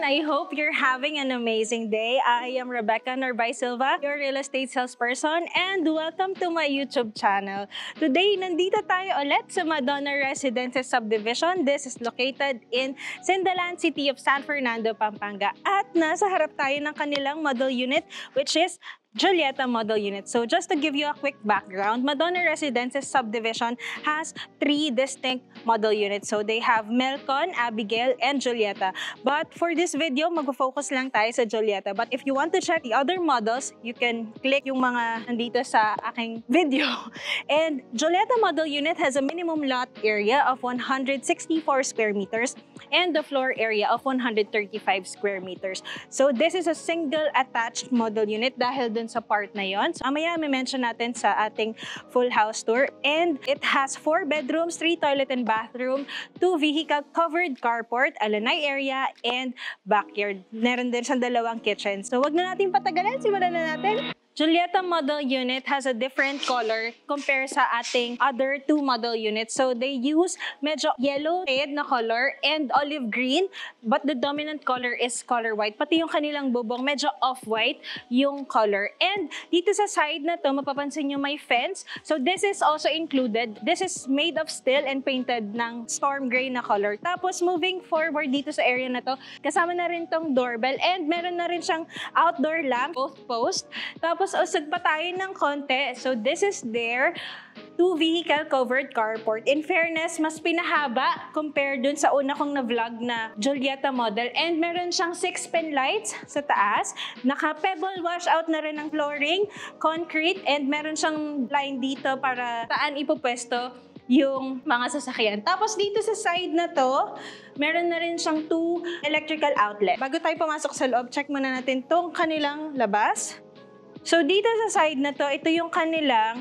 I hope you're having an amazing day. I am Rebecca Norbay Silva, your real estate salesperson, and welcome to my YouTube channel. Today, nandito tayo ulit sa Madonna Residences Subdivision. This is located in Sindalan City of San Fernando, Pampanga. At nasa harap tayo ng kanilang model unit, which is Julieta Model Unit. So just to give you a quick background, Madonna Residences Subdivision has 3 distinct model units. So they have Melcon, Abigail, and Julieta. But for this video, mag-focus lang tayo sa Julieta. But if you want to check the other models, you can click yung mga nandito sa aking video. And Julieta Model Unit has a minimum lot area of 164 square meters and the floor area of 135 square meters. So this is a single attached model unit dahil dun sa part na yon. So mamaya may mention natin sa ating full house tour. And it has 4 bedrooms, 3 toilet and bathroom, 2 vehicle covered carport, a lanai area, and backyard. Meron din siyang 2 kitchen. So wag na natin patagalan, simulan na natin. Julieta Model Unit has a different color compare sa ating other 2 model units. So they use medyo yellow shade na color and olive green, but the dominant color is color white. Pati yung kanilang bubong medyo off-white yung color. And dito sa side na to, mapapansin nyo may fence. So this is also included. This is made of steel and painted ng storm gray na color. Tapos moving forward dito sa area na to, kasama na rin tong doorbell and meron na rin siyang outdoor lamp, both post. Tapos usog pa tayo ng konti. So this is their 2 vehicle covered carport. In fairness, mas pinahaba compared dun sa una kong na-vlog na Julieta model. And meron siyang 6 pin lights sa taas. Naka-pebble washout na rin ang flooring, concrete, and meron siyang line dito para saan ipupwesto yung mga sasakyan. Tapos dito sa side na to, meron na rin siyang 2 electrical outlet. Bago tayo pumasok sa loob, check muna natin tong kanilang labas. So dito sa side na to, ito yung kanilang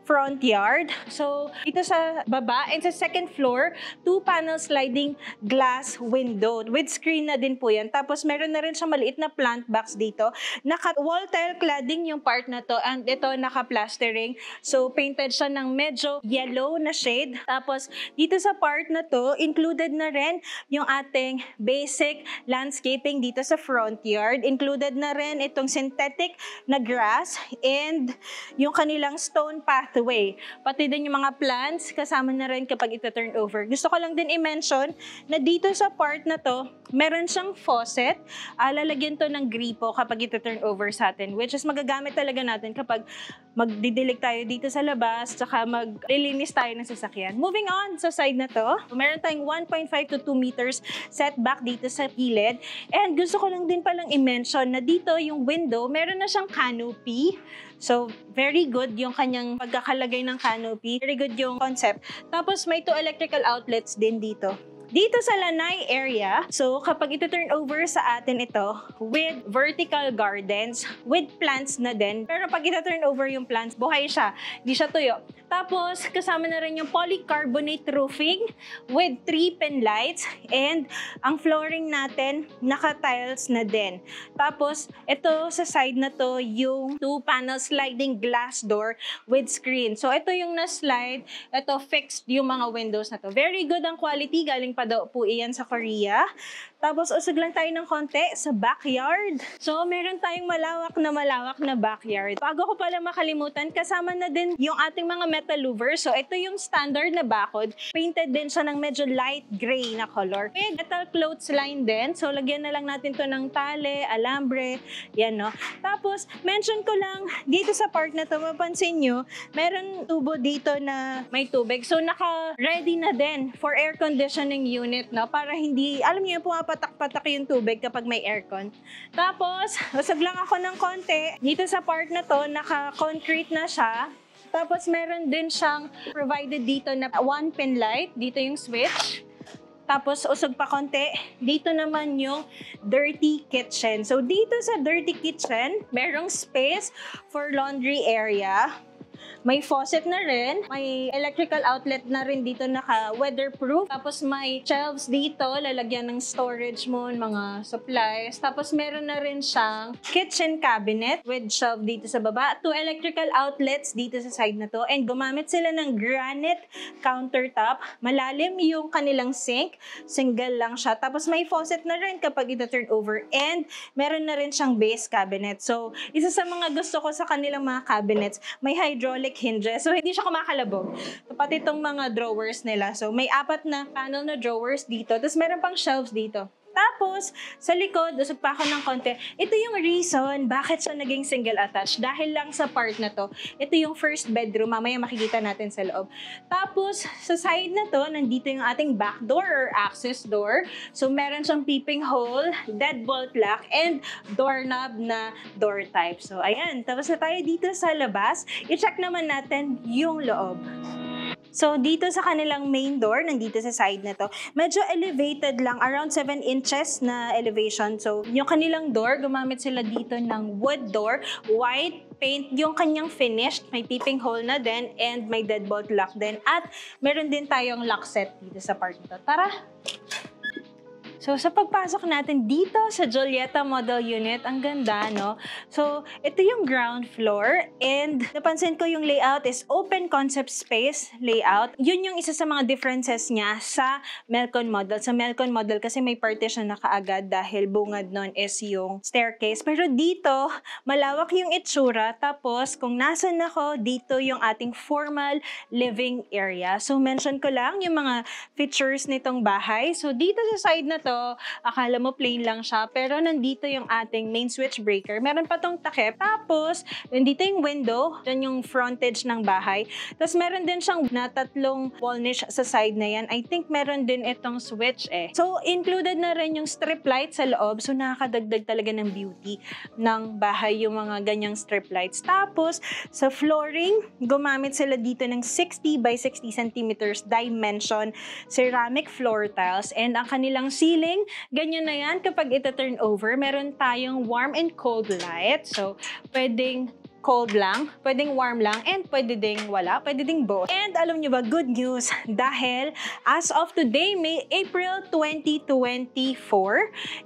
front yard. So, dito sa baba and sa second floor, 2 panel sliding glass window. With screen na din po yan. Tapos, meron na rin siya maliit na plant box dito. Naka-wall tile cladding yung part na to and ito naka-plastering. So, painted siya ng medyo yellow na shade. Tapos, dito sa part na to, included na rin yung ating basic landscaping dito sa front yard. Included na rin itong synthetic na grass and yung kanilang stone pathway. Pati din yung mga plants, kasama na rin kapag ito-turn over. Gusto ko lang din i-mention na dito sa part na to, meron siyang faucet. Lalagyan to ng gripo kapag ito-turn over sa atin, which is magagamit talaga natin kapag magdidilig tayo dito sa labas, tsaka maglilinis tayo ng sasakyan. Moving on sa side na to, meron tayong 1.5 to 2 meters setback dito sa gilid. And gusto ko lang din palang i-mention na dito yung window, meron na siyang canopy. So, very good yung kanyang pagkakalagay ng canopy. Very good yung concept. Tapos, may 2 electrical outlets din dito. Dito sa lanai area, so kapag ito-turn over sa atin ito, with vertical gardens, with plants na din. Pero pag ito-turn over yung plants, buhay siya. Hindi siya tuyo. Tapos, kasama na rin yung polycarbonate roofing with 3 pin lights. And ang flooring natin, naka-tiles na din. Tapos, ito sa side na to, yung 2 panel sliding glass door with screen. So, ito yung na-slide. Ito, fixed yung mga windows na to. Very good ang quality. Galing pa daw po iyan sa Korea. Tapos, usog lang tayo ng konti sa backyard. So, meron tayong malawak na backyard. Bago ko pala makalimutan, kasama na din yung ating mga metal louvers. So, ito yung standard na bakod. Painted din siya ng medyo light gray na color. With metal clothesline din. So, lagyan na lang natin to ng tali, alambre, yan no. Tapos, mention ko lang, dito sa part na to, mapansin nyo, meron tubo dito na may tubig. So, naka-ready na din for air conditioning unit, no? Para hindi, alam niyo, pumapatak-patak yung tubig kapag may aircon. Tapos, usog lang ako ng konti. Dito sa part na to, naka-concrete na siya. Tapos, meron din siyang provided dito na 1 pin light. Dito yung switch. Tapos, usog pa konti. Dito naman yung dirty kitchen. So, dito sa dirty kitchen, merong space for laundry area. May faucet na rin, may electrical outlet na rin dito naka-weatherproof. Tapos may shelves dito, lalagyan ng storage mo, mga supplies. Tapos meron na rin siyang kitchen cabinet with shelf dito sa baba. 2 electrical outlets dito sa side na to. And gumamit sila ng granite countertop. Malalim yung kanilang sink. Single lang siya. Tapos may faucet na rin kapag ito-turn over. And meron na rin siyang base cabinet. So, isa sa mga gusto ko sa kanilang mga cabinets, may hydraulic hinges. So, hindi siya kumakalabog. Pati itong mga drawers nila. So, may 4 na panel na drawers dito. Tapos, meron pang shelves dito. Tapos, sa likod, usog pa ako ng konti. Ito yung reason bakit siya naging single attached. Dahil lang sa part na to, ito yung first bedroom. Mamaya makikita natin sa loob. Tapos, sa side na to, nandito yung ating back door or access door. So, meron siyang peeping hole, deadbolt lock, and doorknob na door type. So, ayan. Tapos na tayo dito sa labas. I-check naman natin yung loob. So, dito sa kanilang main door, nandito sa side na to, medyo elevated lang, around 7 inches na elevation. So, yung kanilang door, gumamit sila dito ng wood door, white paint, yung kanyang finished, may peeping hole na din, and may deadbolt lock din. At meron din tayong lock set dito sa part nito. Tara! So, sa pagpasok natin dito sa Julieta Model Unit, ang ganda, no? So, ito yung ground floor and napansin ko yung layout is open concept space layout. Yun yung isa sa mga differences niya sa Melcon Model. Sa Melcon Model kasi may partition na kaagad dahil bungad nun is yung staircase. Pero dito, malawak yung itsura. Tapos, kung nasan ako, dito yung ating formal living area. So, mention ko lang yung mga features nitong bahay. So, dito sa side na to, akala mo plain lang siya, pero nandito yung ating main switch breaker. Meron pa tong takip. Tapos, nandito yung window. Dyan yung frontage ng bahay. Tapos, meron din siyang na 3 wall niche sa side na yan. I think meron din itong switch eh. So, included na rin yung strip light sa loob. So, nakakadagdag talaga ng beauty ng bahay yung mga ganyang strip lights. Tapos, sa flooring, gumamit sila dito ng 60 by 60 centimeters dimension ceramic floor tiles. And ang kanilang ceiling, ganyan na yan kapag ito turn over. Meron tayong warm and cold light. So, pwedeng cold lang, pwedeng warm lang, and pwede ding wala, pwede ding both. And alam nyo ba, good news, dahil as of today, May April 2024,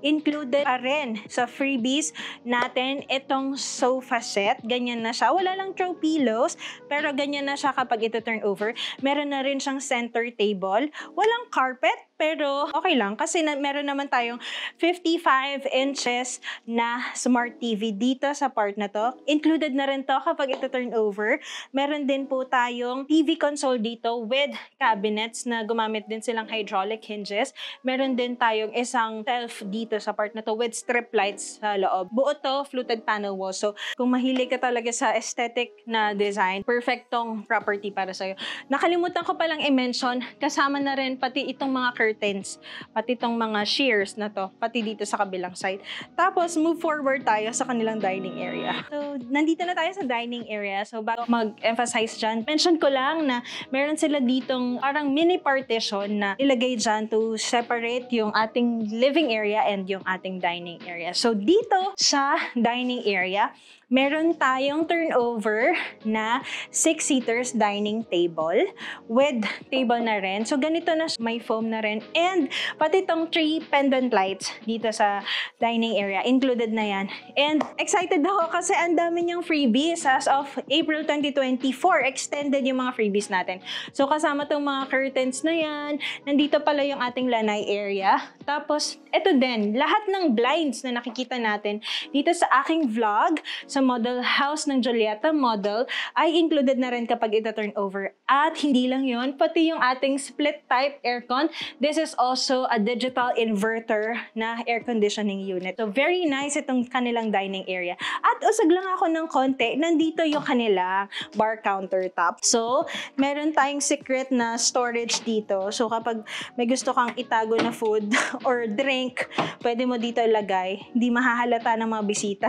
included pa rin sa freebies natin itong sofa set. Ganyan na siya. Wala lang throw pillows, pero ganyan na siya kapag ito turn over. Meron na rin siyang center table. Walang carpet, pero okay lang kasi meron naman tayong 55 inches na smart TV dito sa part na to. Included na rin to kapag ito turn over. Meron din po tayong TV console dito with cabinets na gumamit din silang hydraulic hinges. Meron din tayong isang shelf dito sa part na to with strip lights sa loob. Buo to, fluted panel wall. So, kung mahilig ka talaga sa aesthetic na design, perfectong property para sa'yo. Nakalimutan ko palang i-mention, kasama na rin pati itong mga curtains, pati itong mga shears na to, pati dito sa kabilang side. Tapos, move forward tayo sa kanilang dining area. So, nandito na tayo sa dining area. So, bago mag-emphasize dyan, mention ko lang na meron sila ditong parang mini partition na ilagay dyan to separate yung ating living area and yung ating dining area. So, dito sa dining area, meron tayong turnover na 6-seaters dining table with table na rin. So, ganito na may foam na rin. And pati itong 3 pendant lights dito sa dining area. Included na yan. And excited ako kasi ang dami niyang freebies. As of April 2024, extended yung mga freebies natin. So, kasama itong mga curtains na yan. Nandito pala yung ating lanai area. Tapos, ito din. Lahat ng blinds na nakikita natin dito sa aking vlog, sa model house ng Julieta Model, ay included na rin kapag ito turn over. At hindi lang yun, pati yung ating split type aircon. This is also a digital inverter na air conditioning unit. So, very nice itong kanilang dining area. At usag lang ako ng konti, nandito yung kanilang bar countertop. So, meron tayong secret na storage dito. So, kapag may gusto kang itago na food or drink, pwede mo dito ilagay. Hindi mahahalata ng mga bisita.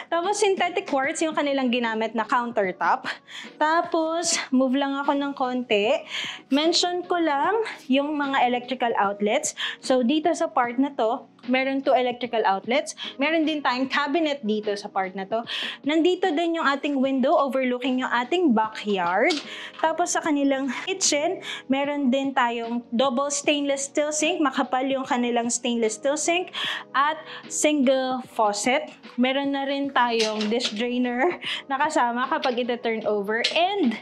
Tapos, synthetic quartz yung kanilang ginamit na countertop. Tapos, move lang ako ng konti. Mention ko lang yung mga electrical outlets. So, dito sa part na to, Meron 2 electrical outlets. Meron din tayong cabinet dito sa part na to. Nandito din yung ating window overlooking yung ating backyard. Tapos sa kanilang kitchen, meron din tayong double stainless steel sink. Makapal yung kanilang stainless steel sink at single faucet. Meron na rin tayong dish drainer na kasama kapag ito-turn over. And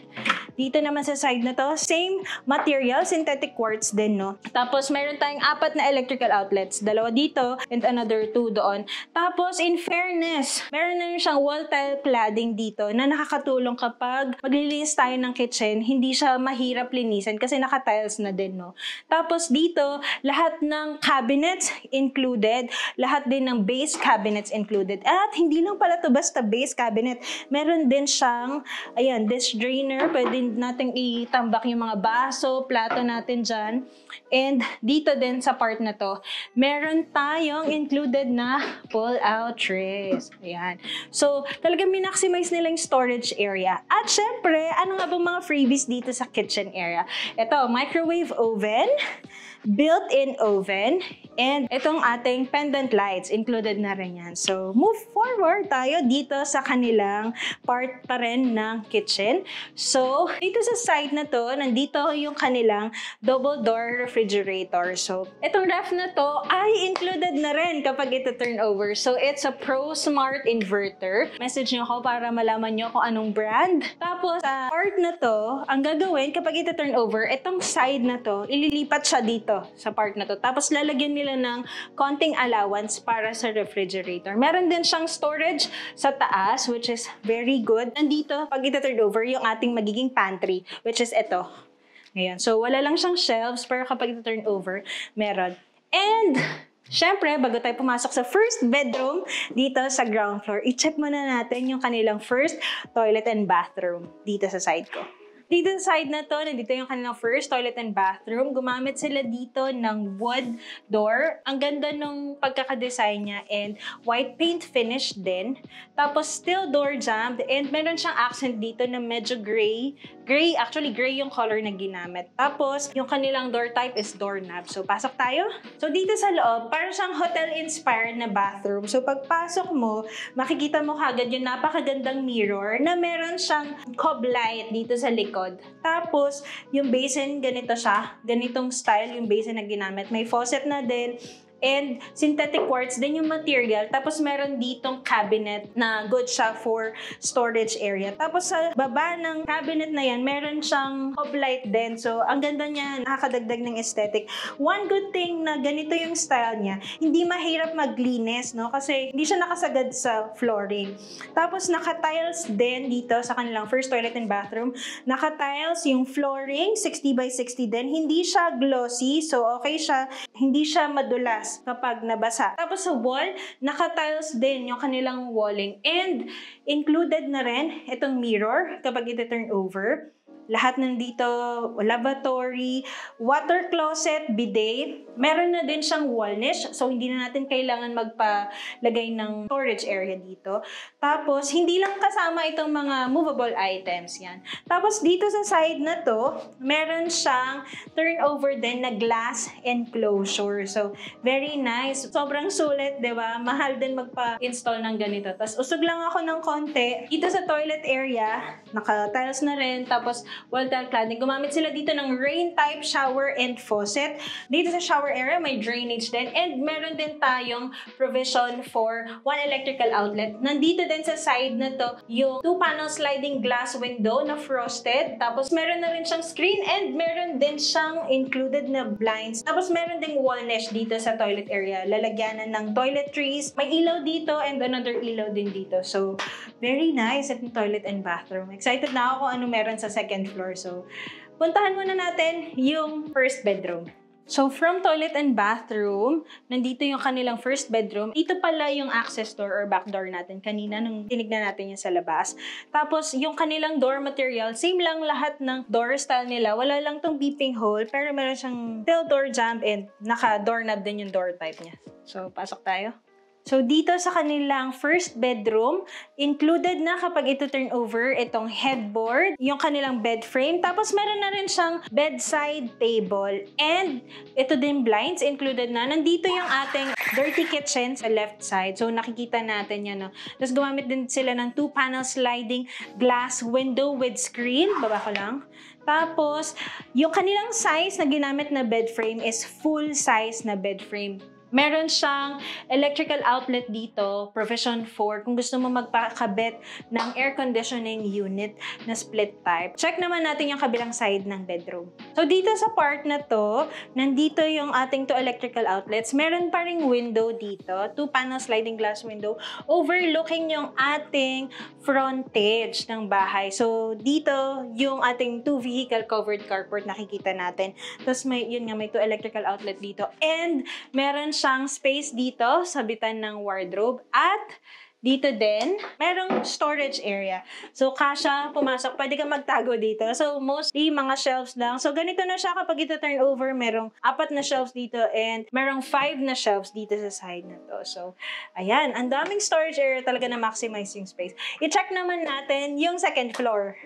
dito naman sa side na to, same material, synthetic quartz din, no? Tapos, meron tayong 4 na electrical outlets. 2 dito and another 2 doon. Tapos, in fairness, meron na rin siyang wall tile cladding dito na nakakatulong kapag maglilinis tayo ng kitchen, hindi siya mahirap linisan kasi naka-tiles na din, no? Tapos, dito, lahat ng cabinets included, lahat din ng base cabinets included. At hindi lang pala to basta base cabinet. Meron din siyang, ayan, dish drainer, pwede nating itambak yung mga baso, plato natin dyan. And dito din sa part na to, meron tayong included na pull-out trays. Ayan. So, talagang minaximize nila yung storage area. At syempre, ano nga bang mga freebies dito sa kitchen area? Ito, microwave oven, built-in oven, and itong ating pendant lights, included na rin yan. So, move forward tayo dito sa kanilang part pa rin ng kitchen. So, dito sa side na to, nandito yung kanilang double door refrigerator. So, itong ref na to ay included na rin kapag ito turn over. So, it's a Pro Smart inverter. Message nyo ako para malaman nyo kung anong brand. Tapos, sa part na to, ang gagawin kapag ito turn over, itong side na to, ililipat siya dito sa part na to. Tapos lalagyan nila ng konting allowance para sa refrigerator. Meron din siyang storage sa taas, which is very good. Nandito, pag ito-turn over, yung ating magiging pantry, which is ito. Ngayon. So, wala lang siyang shelves, pero kapag ito-turn over, meron. And, syempre, bago tayo pumasok sa first bedroom dito sa ground floor, i-check muna natin yung kanilang first toilet and bathroom dito sa side ko. Dito sa side na to, nandito yung kanilang first toilet and bathroom. Gumamit sila dito ng wood door. Ang ganda nung pagkakadesign niya and white paint finish din. Tapos steel door jamb and meron siyang accent dito na medyo gray. Actually gray yung color na ginamit. Tapos yung kanilang door type is doorknob. So pasok tayo. So dito sa loob, parang siyang hotel-inspired na bathroom. So pagpasok mo, makikita mo kagad yung napakagandang mirror na meron siyang cob light dito sa likod. Tapos, yung basin, ganito siya. Ganitong style yung basin na ginamit. May faucet na din. And synthetic quartz din yung material. Tapos meron ditong cabinet na good siya for storage area. Tapos sa baba ng cabinet na yan, meron siyang hub light din. So ang ganda niya, nakakadagdag ng aesthetic. One good thing na ganito yung style niya, hindi mahirap maglinis, no? Kasi hindi siya nakasagad sa flooring. Tapos naka-tiles din dito sa kanilang first toilet and bathroom. Naka-tiles yung flooring, 60 by 60 din. Hindi siya glossy, so okay siya. Hindi siya madulas kapag nabasa. Tapos sa wall, naka-tiles din yung kanilang walling. And included na rin itong mirror kapag ito turn over. Lahat nandito, lavatory, water closet, bidet. Meron na din siyang wall niche, so hindi na natin kailangan magpalagay ng storage area dito. Tapos, hindi lang kasama itong mga movable items yan. Tapos, dito sa side na to, meron siyang turnover din na glass enclosure. So, very nice. Sobrang sulit, di ba? Mahal din magpa-install ng ganito. Tapos, usog lang ako ng konti. Dito sa toilet area, naka-tiles na rin. Tapos, wall tile cladding. Gumamit sila dito ng rain type shower and faucet. Dito sa shower area, may drainage din. And meron din tayong provision for one electrical outlet. Nandito din sa side na to, yung 2-panel sliding glass window na frosted. Tapos meron na rin siyang screen and meron din siyang included na blinds. Tapos meron ding wall niche dito sa toilet area. Lalagyanan ng toiletries. May ilaw dito and another ilaw din dito. So, very nice at toilet and bathroom. Excited na ako kung ano meron sa second floor. So, puntahan muna natin yung first bedroom. So, from toilet and bathroom, nandito yung kanilang first bedroom. Dito pala yung access door or back door natin kanina nung tinignan natin yung sa labas. Tapos, yung kanilang door material, same lang lahat ng door style nila. Wala lang tong beeping hole, pero meron siyang steel door jamb and naka-doorknob din yung door type niya. So, pasok tayo. So, dito sa kanilang first bedroom, included na kapag ito turn over, itong headboard, yung kanilang bed frame, tapos meron na rin siyang bedside table. And ito din blinds, included na. Nandito yung ating dirty kitchen sa left side. So, nakikita natin yan. No? Tapos, gumamit din sila ng 2-panel sliding glass window with screen. Baba ko lang. Tapos, yung kanilang size na ginamit na bed frame is full size na bed frame. Meron siyang electrical outlet dito, provision for kung gusto mo magpakabit ng air conditioning unit na split type. Check naman natin yung kabilang side ng bedroom. So dito sa part na to, nandito yung ating 2 electrical outlets. Meron pa ring window dito, 2-panel sliding glass window, overlooking yung ating frontage ng bahay. So dito yung ating 2 vehicle covered carport nakikita natin. Tapos may 2 electrical outlet dito. And meron siyang space dito sa bitan ng wardrobe at dito din, merong storage area. So, kasha, pumasok, pwede kang magtago dito. So, mostly mga shelves lang. So, ganito na siya kapag ito turn over, merong 4 na shelves dito and merong 5 na shelves dito sa side na to. So, ayan, ang daming storage area talaga na maximize yung space. I-check naman natin yung second floor.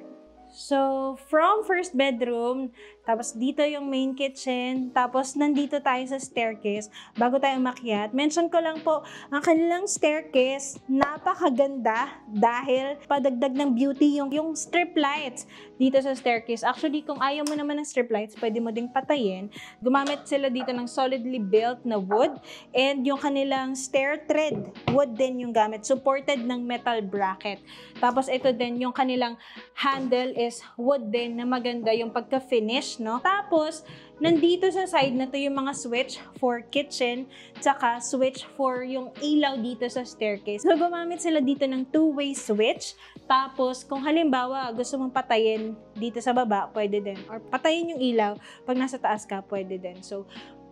So, from first bedroom, tapos dito yung main kitchen, tapos nandito tayo sa staircase. Bago tayo umakyat, mention ko lang po, ang kanilang staircase, napakaganda dahil padagdag ng beauty yung strip lights dito sa staircase. Actually, kung ayaw mo naman ng strip lights, pwede mo ding patayin. Gumamit sila dito ng solidly built na wood and yung kanilang stair tread, wood din yung gamit, supported ng metal bracket. Tapos ito din, yung kanilang handle is wood din na maganda yung pagka-finish, no? Tapos, nandito sa side na to yung mga switch for kitchen, tsaka switch for yung ilaw dito sa staircase. So, gumamit sila dito ng 2-way switch. Tapos, kung halimbawa gusto mong patayin dito sa baba, pwede din. Or patayin yung ilaw, pag nasa taas ka, pwede din. So,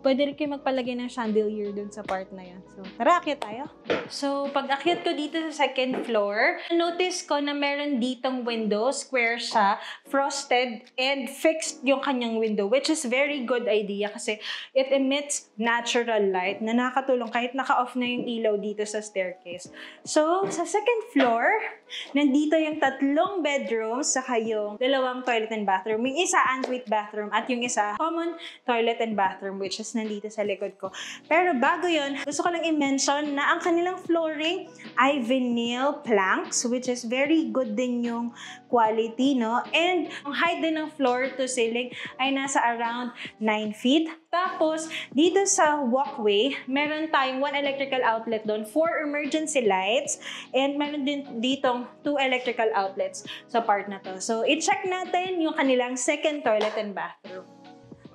pwede rin kayo magpalagay ng chandelier dun sa part na yan. So, tara, akyat tayo. So, pag akyat ko dito sa second floor, notice ko na meron ditong window, square siya, frosted, and fixed yung kanyang window, which is very good idea kasi it emits natural light na nakatulong kahit naka-off na yung ilaw dito sa staircase. So, sa second floor, nandito yung 3 bedrooms, saka yung 2 toilet and bathroom. Yung isa, ensuite bathroom, at yung isa, common toilet and bathroom, which is nandito sa likod ko. Pero bago yun, gusto ko lang i-mention na ang kanilang flooring ay vinyl planks, which is very good din yung quality, no? And ang height din ng floor to ceiling ay nasa around 9 feet. Tapos, dito sa walkway, meron tayong 1 electrical outlet doon, 4 emergency lights, and meron din ditong 2 electrical outlets sa part na to. So, i-check natin yung kanilang second toilet and bathroom.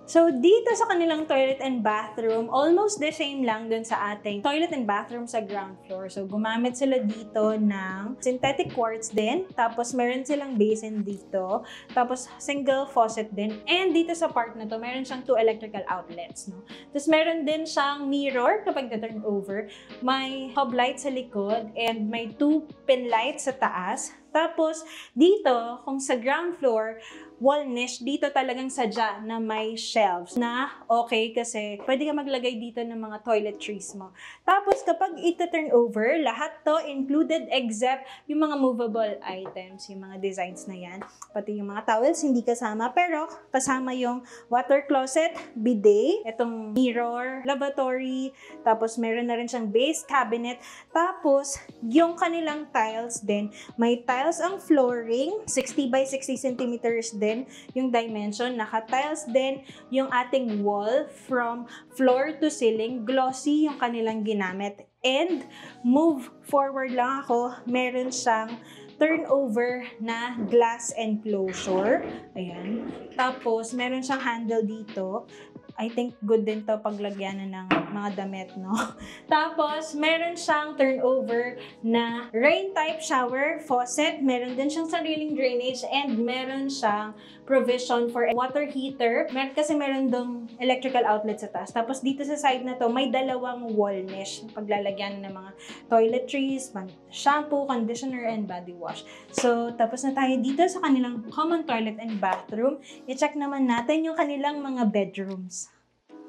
So, dito sa kanilang toilet and bathroom, almost the same lang dun sa ating toilet and bathroom sa ground floor. So, gumamit sila dito ng synthetic quartz din. Tapos, meron silang basin dito. Tapos, single faucet din. And dito sa part na to, meron siyang 2 electrical outlets. No? Tapos, meron din siyang mirror kapag na-turn over. May hub light sa likod and may 2 pin lights sa taas. Tapos, dito, kung sa ground floor, wall niche, dito talagang sadya na may shelves na okay kasi pwede ka maglagay dito ng mga toiletries mo. Tapos, kapag ito turn over, lahat to included except yung mga movable items, yung mga designs na yan. Pati yung mga towels, hindi kasama. Pero, kasama yung water closet, bidet, itong mirror, lavatory, tapos meron na rin siyang base cabinet. Tapos, yung kanilang tiles din, may tiles ang flooring, 60 by 60 centimeters din yung dimension. Naka-tiles din yung ating wall from floor to ceiling. Glossy yung kanilang ginamit. And, move forward lang ako, meron siyang turnover na glass enclosure. Ayan. Tapos, meron siyang handle dito. I think good din to paglagyan ng mga damit, no? Tapos, meron siyang turnover na rain type shower faucet. Meron din siyang sariling drainage and meron siyang provision for water heater. Kasi meron dong electrical outlet sa taas. Tapos, dito sa side na to, may 2 wall mesh. Paglalagyan ng mga toiletries, shampoo, conditioner, and body wash. So, tapos na tayo dito sa kanilang common toilet and bathroom. I-check naman natin yung kanilang mga bedrooms.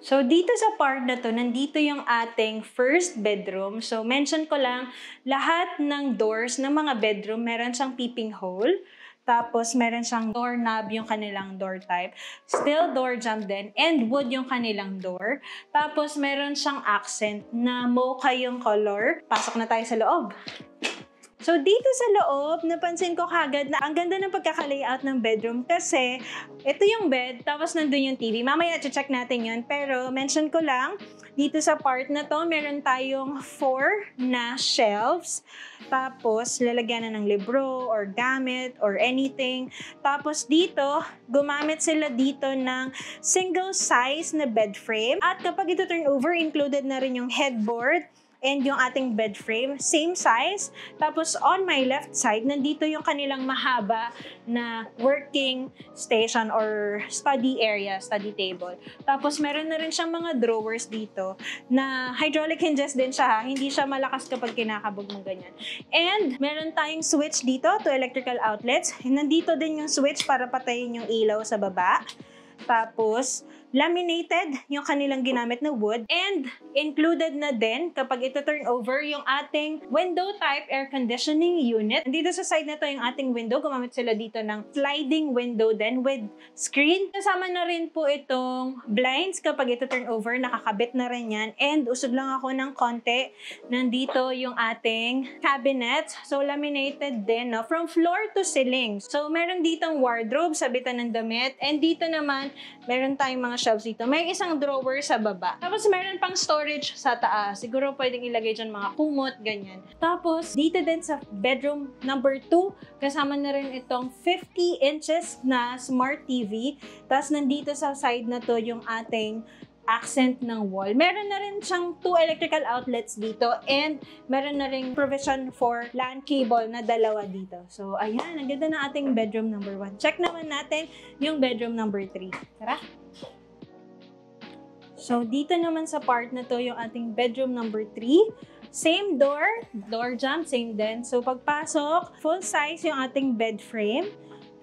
So, dito sa part na to, nandito yung ating first bedroom. So, mention ko lang, lahat ng doors ng mga bedroom, meron siyang peeping hole. Tapos, meron siyang doorknob yung kanilang door type. Steel door jamb din, and wood yung kanilang door. Tapos, meron siyang accent na mocha yung color. Pasok na tayo sa loob. So, dito sa loob, napansin ko kagad na ang ganda ng pagkaka-layout ng bedroom kasi ito yung bed, tapos nandun yung TV. Mamaya, check natin yun. Pero, mention ko lang, dito sa part na to, meron tayong 4 na shelves. Tapos, lalagyan na ng libro or gamit or anything. Tapos, dito, gumamit sila dito ng single size na bed frame. At kapag ito turn over, included na rin yung headboard and yung ating bed frame, same size. Tapos on my left side, nandito yung kanilang mahaba na working station or study area, study table. Tapos meron na rin siyang mga drawers dito na hydraulic hinges din siya ha. Hindi siya malakas kapag kinakabog mo ganyan. And meron tayong switch dito to electrical outlets. Nandito din yung switch para patayin yung ilaw sa baba. Tapos, laminated yung kanilang ginamit na wood, and included na din kapag ito turn over yung ating window type air conditioning unit. Dito sa side na to yung ating window, gumamit sila dito ng sliding window din with screen. Kasama na rin po itong blinds kapag ito turn over, nakakabit na rin yan. And usog lang ako ng konti, nandito yung ating cabinet. So laminated din, no? From floor to ceiling. So meron ditong wardrobe, sabitan ng damit, and dito naman meron tayong mga shelves dito. May isang drawer sa baba. Tapos meron pang storage sa taas. Siguro pwedeng ilagay dyan mga kumot, ganyan. Tapos dito din sa bedroom number 2, kasama na rin itong 50 inches na smart TV. Tapos nandito sa side na to yung ating accent ng wall. Meron na rin siyang 2 electrical outlets dito, and meron na rin provision for LAN cable na 2 dito. So, ayan, ang ganda ng ating bedroom number 1. Check naman natin yung bedroom number 3. Tara! So, dito naman sa part na to yung ating bedroom number 3. Same door jamb, same din. So, pagpasok, full size yung ating bed frame.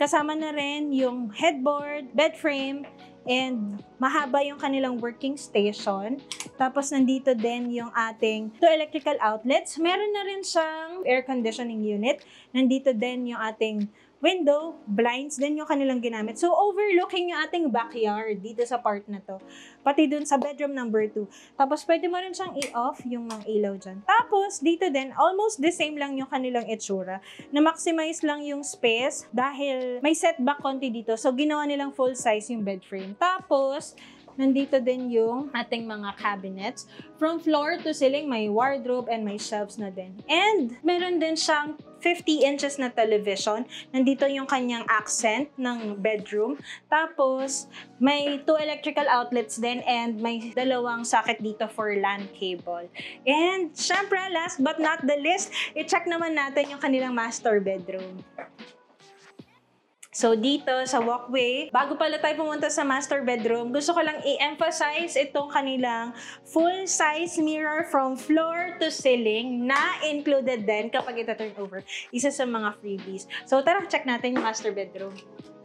Kasama na rin yung headboard, bed frame, and mahaba yung kanilang working station. Tapos nandito din yung ating 2 electrical outlets. Meron na rin siyang air conditioning unit. Nandito din yung ating window, blinds din yung kanilang ginamit. So, overlooking yung ating backyard dito sa part na to. Pati dun sa bedroom number 2. Tapos, pwede mo rin siyang i-off yung mga ilaw dyan. Tapos, dito din, almost the same lang yung kanilang itsura. Na-maximize lang yung space dahil may setback konti dito. So, ginawa nilang full size yung bed frame. Tapos, nandito din yung ating mga cabinets. From floor to ceiling, may wardrobe and may shelves na din. And meron din siyang 50 inches na television. Nandito yung kanyang accent ng bedroom. Tapos, may 2 electrical outlets din, and may 2 socket dito for LAN cable. And, syempre, last but not the least, i-check naman natin yung kanilang master bedroom. So, dito sa walkway, bago pala tayo pumunta sa master bedroom, gusto ko lang i-emphasize itong kanilang full-size mirror from floor to ceiling na included din kapag ito turn over. Isa sa mga freebies. So, tara, check natin yung master bedroom.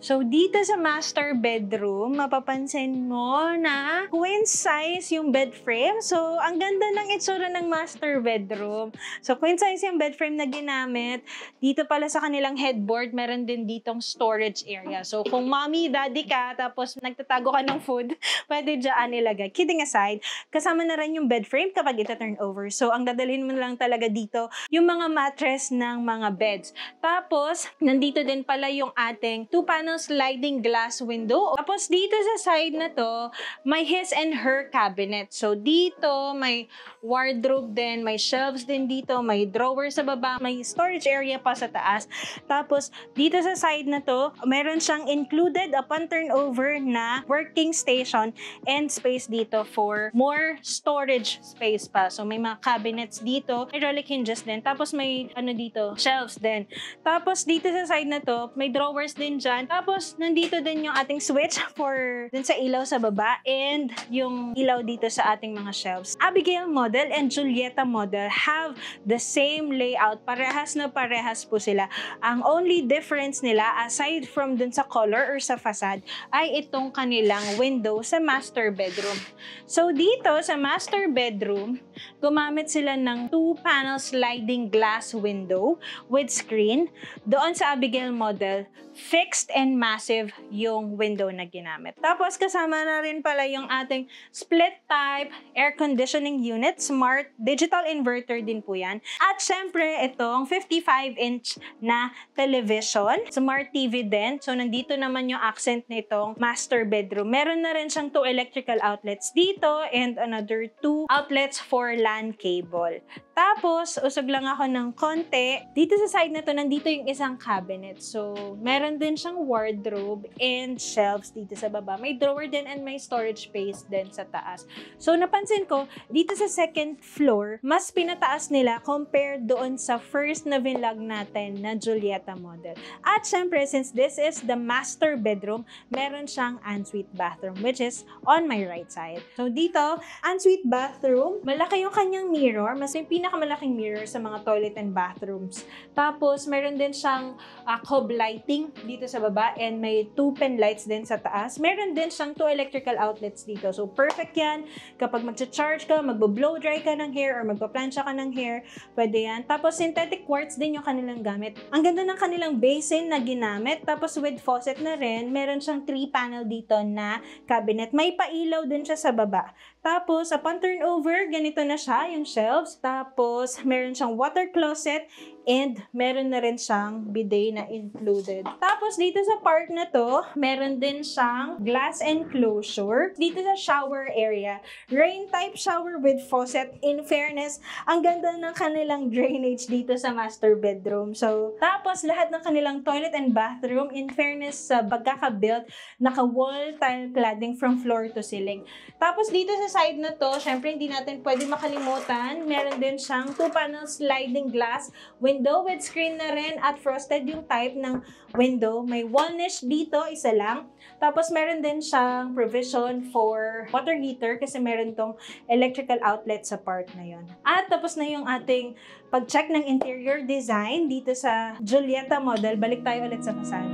So, dito sa master bedroom, mapapansin mo na queen size yung bed frame. So, ang ganda ng itsura ng master bedroom. So, queen size yung bed frame na ginamit. Dito pala sa kanilang headboard, meron din ditong storage area. So, kung mommy, daddy ka, tapos nagtatago ka ng food, pwede dyan ilagay. Kidding aside, kasama na rin yung bed frame kapag ito turn over. So, ang dadalhin mo lang talaga dito, yung mga mattress ng mga beds. Tapos, nandito din pala yung ating 2-panel sliding glass window. Tapos dito sa side na to, may his and her cabinet. So dito, may wardrobe din, may shelves din dito, may drawer sa baba, may storage area pa sa taas. Tapos dito sa side na to, meron siyang included upon turnover na working station and space dito for more storage space pa. So may mga cabinets dito, hydraulic hinges din. Tapos may dito, shelves din. Tapos dito sa side na to, may drawers din dyan. Tapos, nandito din yung ating switch for dun sa ilaw sa baba and yung ilaw dito sa ating mga shelves. Abigail model and Julieta model have the same layout. Parehas na parehas po sila. Ang only difference nila, aside from dun sa color or sa facade, ay itong kanilang window sa master bedroom. So, dito sa master bedroom, gumamit sila ng 2-panel sliding glass window with screen. Doon sa Abigail model, fixed and massive yung window na ginamit. Tapos kasama na rin pala yung ating split type air conditioning unit, smart digital inverter din po yan. At syempre itong 55-inch na television, smart TV din. So nandito naman yung accent nitong master bedroom. Meron na rin siyang 2 electrical outlets dito and another 2 outlets for LAN cable. Tapos, usog lang ako ng konti. Dito sa side na to, nandito yung isang cabinet. So, meron din siyang wardrobe and shelves dito sa baba. May drawer din and may storage space din sa taas. So, napansin ko, dito sa second floor, mas pinataas nila compared doon sa first na vlog natin na Julieta model. At syempre, since this is the master bedroom, meron siyang ensuite bathroom, which is on my right side. So, dito, ensuite bathroom, malaki yung kanyang mirror. Mas may pinakamalaking mirror sa mga toilet and bathrooms. Tapos, meron din siyang cob lighting dito sa baba and may 2 pen lights din sa taas. Meron din siyang 2 electrical outlets dito. So, perfect yan. Kapag magcha-charge ka, magbo-blow dry ka ng hair or magpa-plancha ka ng hair, pwede yan. Tapos, synthetic quartz din yung kanilang gamit. Ang ganda ng kanilang basin na ginamit. Tapos, with faucet na rin, meron siyang 3-panel dito na cabinet. May pailaw din siya sa baba. Tapos, upon turnover, ganito na siya, yung shelves. Tapos, meron siyang water closet and meron na rin siyang bidet na included. Tapos, dito sa part na to, meron din siyang glass enclosure. Dito sa shower area, rain type shower with faucet. In fairness, ang ganda ng kanilang drainage dito sa master bedroom. So, tapos lahat ng kanilang toilet and bathroom, in fairness sa pagkaka-built, naka-wall tile cladding from floor to ceiling. Tapos, dito sa side na to, syempre hindi natin pwede makalimutan, meron din siyang 2-panel sliding glass window with screen na rin at frosted yung type ng window. May wall niche dito, isa lang. Tapos meron din siyang provision for water heater kasi meron tong electrical outlet sa part na yon. At tapos na yung ating pag-check ng interior design dito sa Julieta model. Balik tayo ulit sa facade.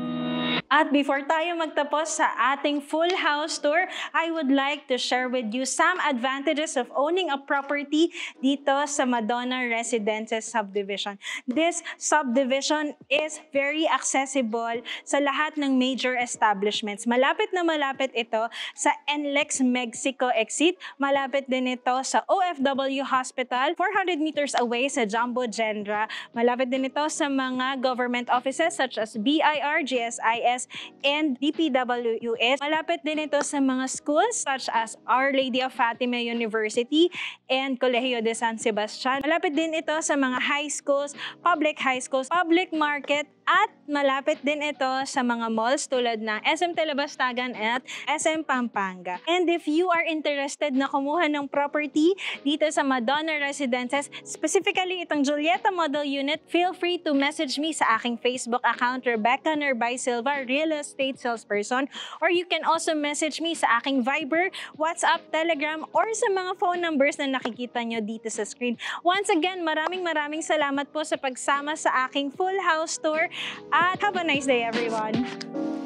At before tayo magtapos sa ating full house tour, I would like to share with you some advantages of owning a property dito sa Madonna Residences subdivision. This subdivision is very accessible sa lahat ng major establishments. Malapit na malapit ito sa NLEX Mexico exit. Malapit din ito sa OFW Hospital, 400 meters away sa Jumbo Genera. Malapit din ito sa mga government offices such as BIR, GSIS, and DPWS. Malapit din ito sa mga schools such as Our Lady of Fatima University and Colegio de San Sebastian. Malapit din ito sa mga high schools, public market, at malapit din ito sa mga malls tulad ng SM Telebastagan at SM Pampanga. And if you are interested na kumuha ng property dito sa Madonna Residences, specifically itong Julieta Model Unit, feel free to message me sa aking Facebook account, Rebecca Nerbay Silva, Real Estate Salesperson, or you can also message me sa aking Viber, WhatsApp, Telegram, or sa mga phone numbers na nakikita nyo dito sa screen. Once again, maraming salamat po sa pagsama sa aking full house tour. At have a nice day, everyone!